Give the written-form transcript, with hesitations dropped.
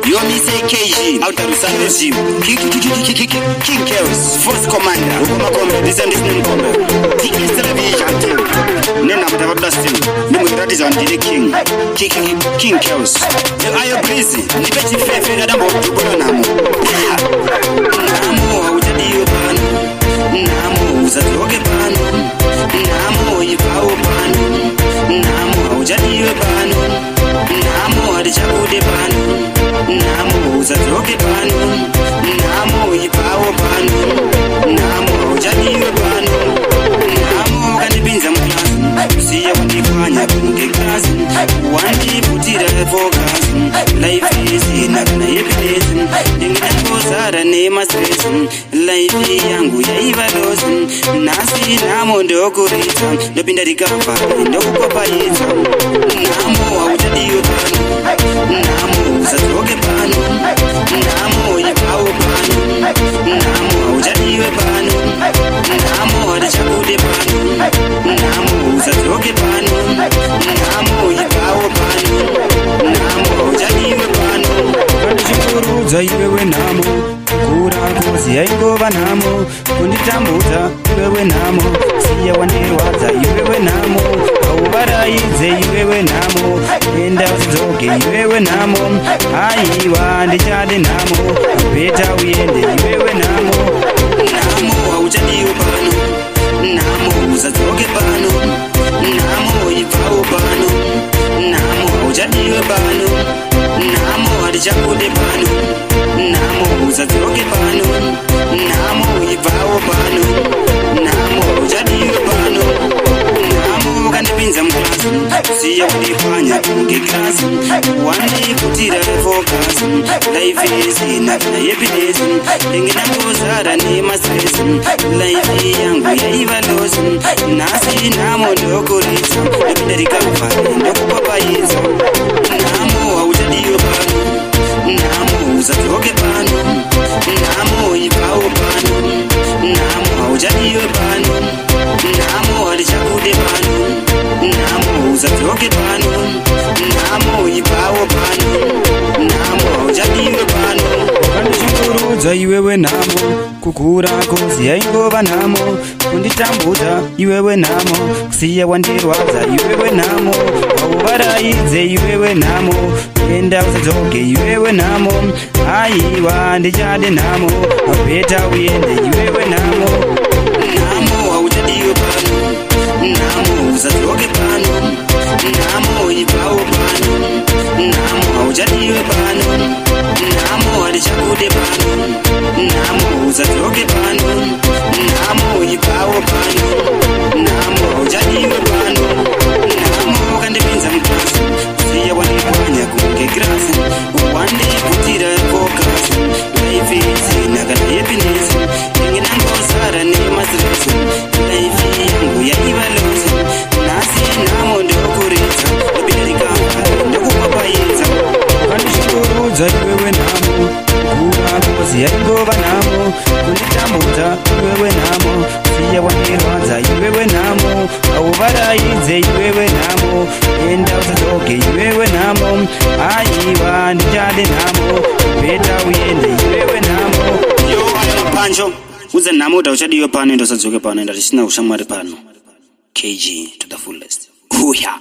Yo me say KG, out of San regime. King Chaos, Force Commander. Ukuma kombe, this and this name kombe. TS television team. Nena mtava blasting. Nimu that is on the King Chaos. The Ayo Breezy, Nipeti Fefe, Nadambo, Jubolo Namu. Namu, Aujadi Upano. Namu, Uzatoge Pano. Namu, Yipao Pano. Namu, Aujadi Upano. Namu, Adichakude Pano. Namu, Uzatoge Pano. Namu, Yipao Pano. Namu, Aujadi Upano. Namu, Kanibinza Mklasu. Siya Wandifanya, Kunge Klasu. Wandi Putira Focus. Life is in a evidence. Dingo Sara name as reason. Life yangu ya ivadozen. Nasi namo ndokurita. Ndopinda rikava, ndokupapayita. Namo aujadi upano. Namo uzatoke pano. Namo yipao pano. Namo aujadi upano. Namo adichakude pano. Namo uzatoke pano. Namo yipao pano. Namo aujadi upano. Kandishikuruza iwewe namo. Kura kuzi yaingova namo. Kunditambuza iwewe namo. Siya wandirwaza iwewe namo. Aubaraize iwewe namo. Enda usizoge iwewe namo. Aiwa ndichade namo. Peta uyende iwewe namo. Namo aujadi upano. Namo uzazoge pano. Namo ipao pano. Namo aujadi upano. Namo adichakude pano. Namo uzatoke pano. Namo ipao pano. Namo aujadi upano. Namo kanibinza mklasu. Siya kudifanya kunge klasu. Wandi kutira focus. Life is in a evidence. Lingina kuzara ni mastress. Life yangu ya ivalosu. Nasi namo ndokurita. Ndopinda rikava, ndokupapayisa. Namo aujadi upano. Namo uzatoke pano. Namo ipao pano. Namo aujadi upano. Namo adichakude pano. Namo uzatoke pano. Namo ipao pano. Namo aujadi upano. Kandishikuruza iwewe namo. Kukura kozi yaingova namo. Kunditambuza iwewe namo. Kusiya wandirwaza iwewe namo. Aubaraize iwewe namo. Enda usizoge iwewe namo. Aiwa ndichade namo. Peta uyende iwewe namo. Namo aujadi upano. Namo uzatoge pano. Namo ipao pano. Namo aujadi upano. Namo adichakude pano. Namo uzatoge pano. Namo ipao pano. Namo aujadi upano. Namo kandibinza mklasu. Siya wanifanya kunge grasu. Wandi kutira focus. Life is in a happiness. Ingina ngosara ni masresu. Life yangu ya ivalosu. Nasi namo ndokurita. Ndopinda rikava, ndokupapayisa. Kandishikuruza iwewe namo. Kura kozi yaingova namo. Kunditambuza iwewe namo. Siya wandirwaza iwewe namo. Aubaraize iwewe namo. Enda usizoge iwewe namo. Aiwa ndichade namo. Peta uyende iwewe namo. Yo ayo pancho. Uze namo utauchadiwe pano. Enda usizoge pano. Enda tisina ushamwari pano. KG to the fullest. Kuya.